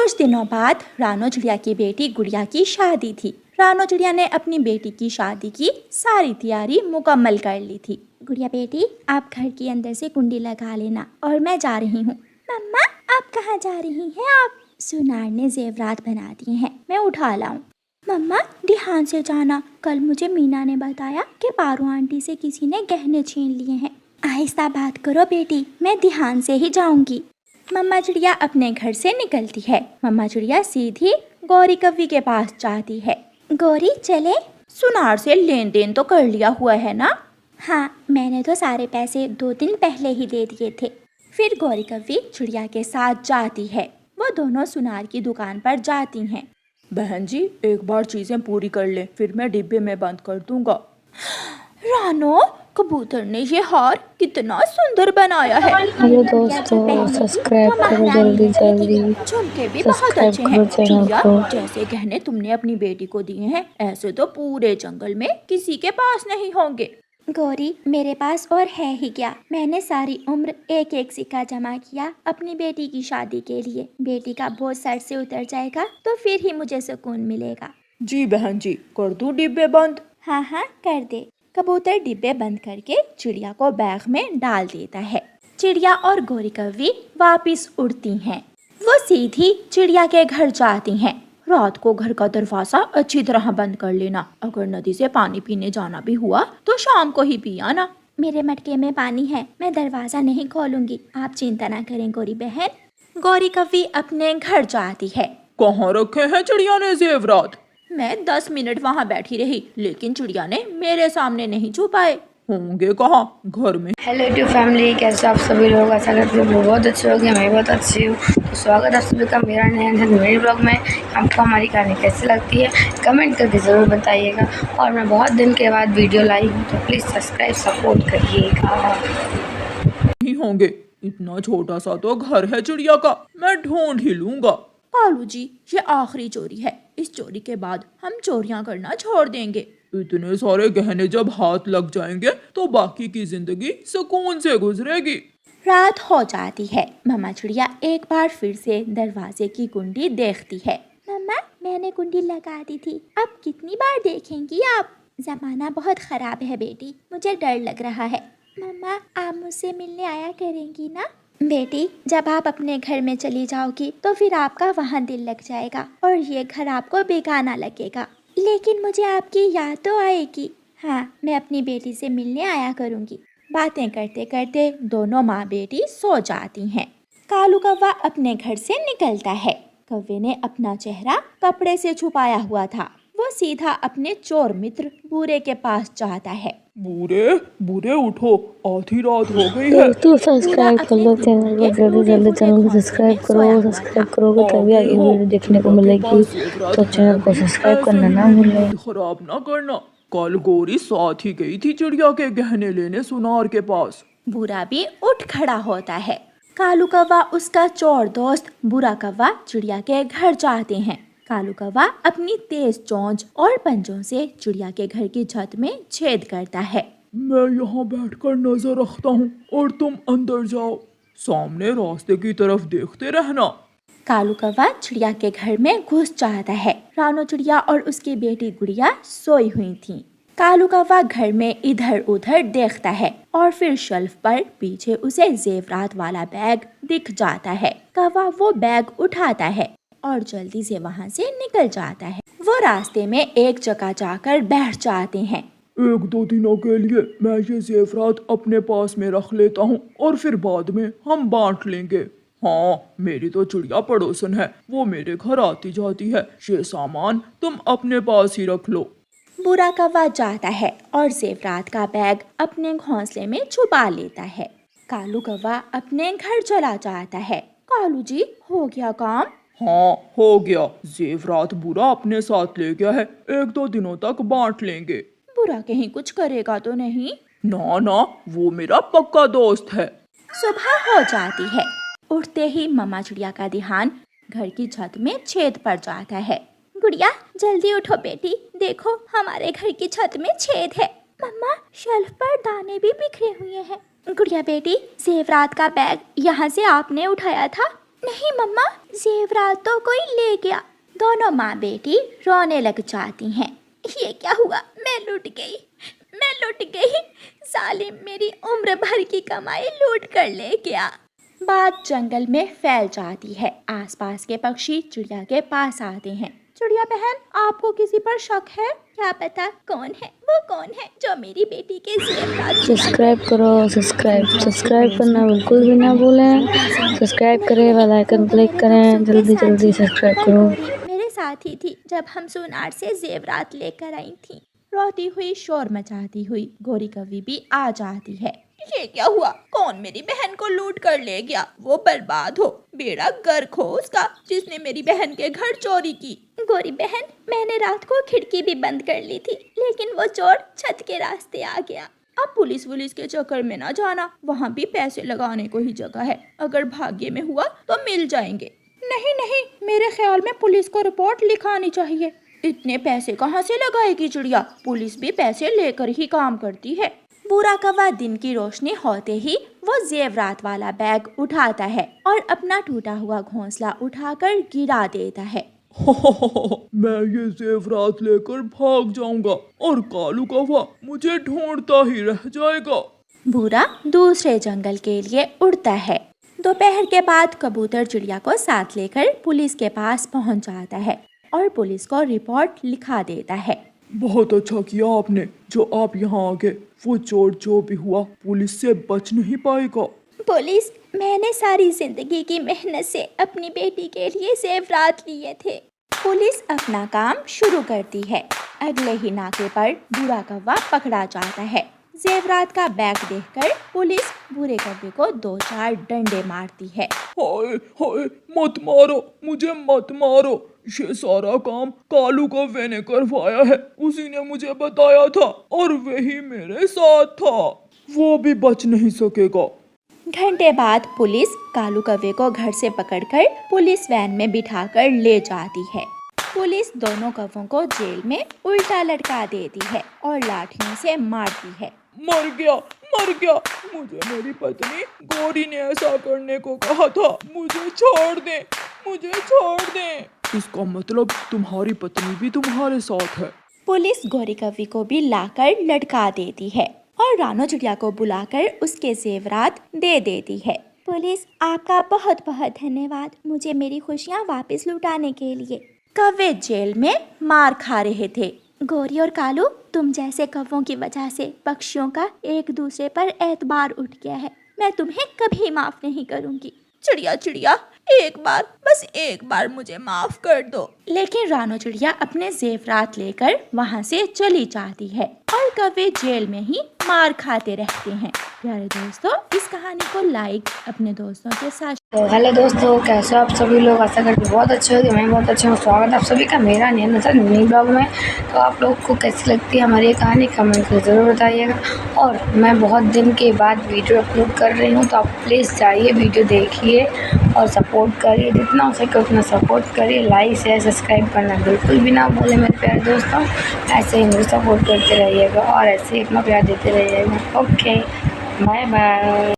कुछ दिनों बाद रानो चिड़िया की बेटी गुड़िया की शादी थी। रानो चिड़िया ने अपनी बेटी की शादी की सारी तैयारी मुकम्मल कर ली थी। गुड़िया बेटी, आप घर के अंदर से कुंडी लगा लेना और मैं जा रही हूँ। मम्मा, आप कहाँ जा रही हैं? आप सुनार ने जेवरात बना दिए हैं, मैं उठा लाऊं। मम्मा, ध्यान से जाना, कल मुझे मीना ने बताया कि पारू आंटी से किसी ने गहने छीन लिए हैं। आहिस्ता बात करो बेटी, मैं ध्यान से ही जाऊंगी। मम्मा चिड़िया अपने घर से निकलती है। मम्मा चिड़िया सीधी गौरी कव्वी के पास जाती है। गौरी चले? सुनार से लेन देन तो कर लिया हुआ है ना? हाँ, मैंने तो सारे पैसे 2 दिन पहले ही दे दिए थे। फिर गौरी कव्वी चिड़िया के साथ जाती है। वो दोनों सुनार की दुकान पर जाती हैं। बहन जी, एक बार चीजें पूरी कर ले, फिर मैं डिब्बे में बंद कर दूंगा। रानो, कबूतर ने ये हार कितना सुंदर बनाया है। हेलो दोस्तों, सब्सक्राइब करो जल्दी जल्दी, झुमके भी बहुत सब्सक्राइब अच्छे करो हैं। चैनल चिड़िया, को। जैसे गहने तुमने अपनी बेटी को दिए हैं, ऐसे तो पूरे जंगल में किसी के पास नहीं होंगे। गौरी, मेरे पास और है ही क्या? मैंने सारी उम्र एक एक सिक्का जमा किया अपनी बेटी की शादी के लिए। बेटी का बोझ सर से उतर जाएगा तो फिर ही मुझे सुकून मिलेगा। जी बहन जी, कर दूं डिब्बे बंद? हाँ हाँ, कर दे। कबूतर डिब्बे बंद करके चिड़िया को बैग में डाल देता है। चिड़िया और गौरी कव्वी वापिस उड़ती हैं। वो सीधी चिड़िया के घर जाती हैं। रात को घर का दरवाजा अच्छी तरह बंद कर लेना। अगर नदी से पानी पीने जाना भी हुआ तो शाम को ही पी आना। मेरे मटके में पानी है, मैं दरवाजा नहीं खोलूंगी, आप चिंता ना करें गौरी बहन। गौरी कव्वी अपने घर जाती है। कहाँ रखे हैं चिड़िया ने जेवरात? मैं 10 मिनट वहाँ बैठी रही, लेकिन चिड़िया ने मेरे सामने नहीं छुपाए। होंगे कहाँ? घर में। हेलो यूट्यूब फैमिली, कैसे आप सभी लोग? आशा करते हैं बहुत अच्छे होंगे, मैं बहुत अच्छी हूँ। तो स्वागत है आप सभी का मेरा नए ब्लॉग में। आपको हमारी कहानी कैसी लगती है कमेंट करके ज़रूर बताइएगा। और मैं बहुत दिन के बाद वीडियो लाई हूँ, तो प्लीज़ सब्सक्राइब सपोर्ट करिएगा। नहीं होंगे, इतना छोटा सा तो घर है चिड़िया का, मैं ढूंढ ही लूंगा। कालू जी, ये आखिरी चोरी है। इस चोरी के बाद हम चोरियां करना छोड़ देंगे। इतने सारे गहने जब हाथ लग जाएंगे तो बाकी की जिंदगी सुकून से गुजरेगी। रात हो जाती है। मम्मा चिड़िया एक बार फिर से दरवाजे की कुंडी देखती है। मम्मा, मैंने कुंडी लगा दी थी, अब कितनी बार देखेंगी आप? जमाना बहुत खराब है बेटी, मुझे डर लग रहा है। मम्मा, आप मुझसे मिलने आया करेंगी ना? बेटी, जब आप अपने घर में चली जाओगी तो फिर आपका वहाँ दिल लग जाएगा और ये घर आपको बेगाना लगेगा। लेकिन मुझे आपकी याद तो आएगी। हाँ, मैं अपनी बेटी से मिलने आया करूँगी। बातें करते करते दोनों माँ बेटी सो जाती हैं। कालू कौवा अपने घर से निकलता है। कौवे ने अपना चेहरा कपड़े से छुपाया हुआ था। वो सीधा अपने चोर मित्र बूरे के पास जाता है। बूरे बूरे उठो, आधी रात हो गई है। दोस्तों, सब्सक्राइब कर लो चैनल को जल्दी जल्दी, चैनल को सब्सक्राइब करो। सब्सक्राइब करोगे तभी आगे वीडियो देखने को मिलेगी, तो चैनल को सब्सक्राइब करना ना भूलें। खराब ना करना। कल गौरी साथ ही गई थी चिड़िया के गहने लेने सुनार के पास। बुरा भी उठ खड़ा होता है। कालू कौवा उसका चोर दोस्त बुरा कौवा चिड़िया के घर जाते हैं। कालू कौवा अपनी तेज चोंच और पंजों से चिड़िया के घर की छत में छेद करता है। मैं यहाँ बैठकर नजर रखता हूँ और तुम अंदर जाओ। सामने रास्ते की तरफ देखते रहना। कालू कौवा चिड़िया के घर में घुस जाता है। रानो चिड़िया और उसकी बेटी गुड़िया सोई हुई थीं। कालू कौवा घर में इधर उधर देखता है और फिर शेल्फ पर पीछे उसे जेवरात वाला बैग दिख जाता है। कौवा वो बैग उठाता है और जल्दी से वहाँ से निकल जाता है। वो रास्ते में एक जगह जाकर बैठ जाते हैं। 1-2 दिनों के लिए मैं ये जेवरात अपने पास में रख लेता हूँ और फिर बाद में हम बांट लेंगे। हाँ, मेरी तो चिड़िया पड़ोसन है, वो मेरे घर आती जाती है। ये सामान तुम अपने पास ही रख लो। बुरा कौवा जाता है और जेवरात का बैग अपने घोंसले में छुपा लेता है। कालू कौवा अपने घर चला जाता है। कालू जी, हो गया काम? हाँ, हो गया। जेवरात बुरा अपने साथ ले गया है, 1-2 दिनों तक बांट लेंगे। बुरा कहीं कुछ करेगा तो नहीं? ना ना, वो मेरा पक्का दोस्त है। सुबह हो जाती है। उठते ही मम्मा चिड़िया का ध्यान घर की छत में छेद पड़ जाता है। गुड़िया, जल्दी उठो बेटी, देखो हमारे घर की छत में छेद है। मम्मा, शेल्फ पर दाने भी बिखरे हुए हैं। गुड़िया बेटी, जेवरात का बैग यहाँ से आपने उठाया था? नहीं मम्मा, जेवरात तो कोई ले गया। दोनों माँ बेटी रोने लग जाती हैं। ये क्या हुआ? मैं लूट गई, मैं लूट गई। जालिम मेरी उम्र भर की कमाई लूट कर ले गया। बात जंगल में फैल जाती है। आसपास के पक्षी चिड़िया के पास आते हैं। चिड़िया बहन, आपको किसी पर शक है? क्या पता कौन है, वो कौन है जो मेरी बेटी के जेवरात सब्सक्राइब करो, सब्सक्राइब करना बिल्कुल भी ना भूलें। सब्सक्राइब करें, बेल आइकन क्लिक करें, जल्दी जल्दी सब्सक्राइब करो। मेरे साथ ही थी जब हम सोनार से जेवरात लेकर आई थी। रोती हुई, शोर मचाती हुई गोरी कवि भी आ जाती है। ये क्या हुआ? कौन मेरी बहन को लूट कर ले गया? वो बर्बाद हो, बेड़ा गर्क हो उसका जिसने मेरी बहन के घर चोरी की। गोरी बहन, मैंने रात को खिड़की भी बंद कर ली थी, लेकिन वो चोर छत के रास्ते आ गया। अब पुलिस के चक्कर में ना जाना, वहाँ भी पैसे लगाने को ही जगह है। अगर भाग्य में हुआ तो मिल जाएंगे। नहीं नहीं, मेरे ख्याल में पुलिस को रिपोर्ट लिखानी चाहिए। इतने पैसे कहाँ से लगाएगी चिड़िया? पुलिस भी पैसे लेकर ही काम करती है। बुरा कौवा दिन की रोशनी होते ही वो जेवरात वाला बैग उठाता है और अपना टूटा हुआ घोंसला उठाकर गिरा देता है। मैं ये जेवरात लेकर भाग जाऊंगा और कालू कौवा मुझे ढूंढता ही रह जाएगा। बुरा दूसरे जंगल के लिए उड़ता है। दोपहर के बाद कबूतर चिड़िया को साथ लेकर पुलिस के पास पहुंच जाता है और पुलिस को रिपोर्ट लिखा देता है। बहुत अच्छा किया आपने जो आप यहाँ आ गए। वो चोर जो भी हुआ पुलिस से बच नहीं पाएगा। पुलिस, मैंने सारी जिंदगी की मेहनत से अपनी बेटी के लिए जेवरात लिए थे। पुलिस अपना काम शुरू करती है। अगले ही नाके पर बुरा कौवा पकड़ा जाता है। जेवरात का बैग देखकर पुलिस बुरे कौवे को 2-4 डंडे मारती है। हाय हाय, मत मारो मुझे, मत मारो। ये सारा काम कालू कौवे ने करवाया है। उसी ने मुझे बताया था और वही मेरे साथ था। वो भी बच नहीं सकेगा। घंटे बाद पुलिस कालू कौवे को घर से पकड़कर पुलिस वैन में बिठाकर ले जाती है। पुलिस दोनों कौवों को जेल में उल्टा लटका देती है और लाठियों से मारती है। मर गया, मर गया। मुझे मेरी पत्नी गोरी ने ऐसा करने को कहा था। मुझे छोड़ दे, मुझे छोड़ दे। इसका मतलब तुम्हारी पत्नी भी तुम्हारे साथ है। पुलिस गोरी कौवी को भी लाकर लटका देती है और रानो चिड़िया को बुलाकर उसके जेवरात दे देती है। पुलिस, आपका बहुत बहुत धन्यवाद मुझे मेरी खुशियाँ वापस लुटाने के लिए। कौवे जेल में मार खा रहे थे। गोरी और कालू, तुम जैसे कौवों की वजह से पक्षियों का एक दूसरे पर एतबार उठ गया है। मैं तुम्हें कभी माफ नहीं करूंगी। चिड़िया चिड़िया, एक बार, बस एक बार मुझे माफ कर दो। लेकिन रानो चिड़िया अपने जेवरात लेकर वहाँ से चली जाती है और कौवे जेल में ही मार खाते रहते हैं। प्यारे दोस्तों, इस कहानी को लाइक अपने दोस्तों के साथ। तो हेलो दोस्तों, कैसे आप सभी लोग? आशा करते बहुत अच्छे होंगे। मैं बहुत अच्छा हूँ। स्वागत आप सभी का मेरा नई ब्लॉग में। तो आप लोग को कैसी लगती है हमारी ये कहानी, कमेंट कर ज़रूर बताइएगा। और मैं बहुत दिन के बाद वीडियो अपलोड कर रही हूँ, तो आप प्लीज़ जाइए, वीडियो देखिए और सपोर्ट करिए। जितना हो सके उतना सपोर्ट करिए। लाइक शेयर सब्सक्राइब करना बिल्कुल भी ना भूलें मेरे प्यारे दोस्तों। ऐसे ही मुझे सपोर्ट करते रहिएगा और ऐसे ही अपना प्यार देते रहिएगा। Okay, bye bye.